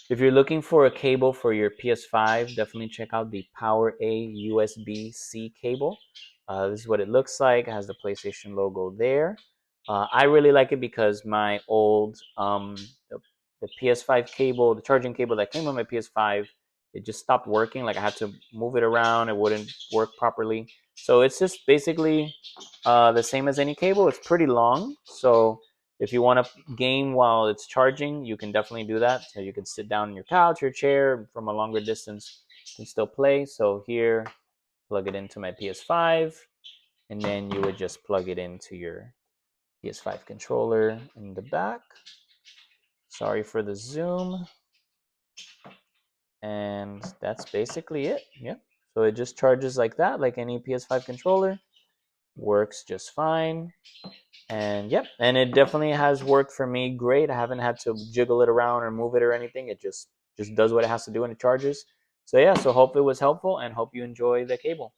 If you're looking for a cable for your PS5, definitely check out the PowerA USB-C cable. This is what it looks like. It has the PlayStation logo there. I really like it because my old the PS5 cable, the charging cable that came with my PS5, it just stopped working. Like I had to move it around; it wouldn't work properly. So it's just basically the same as any cable. It's pretty long, so if you want to game while it's charging, you can definitely do that. So you can sit down on your couch or chair from a longer distance and still play. So here, plug it into my PS5, and then you would just plug it into your PS5 controller in the back. Sorry for the zoom. And that's basically it. Yeah. So it just charges like that, like any PS5 controller. Works just fine. And yep, and it definitely has worked for me great. I haven't had to jiggle it around or move it or anything. It just does what it has to do and it charges. So yeah, so hope it was helpful and hope you enjoy the cable.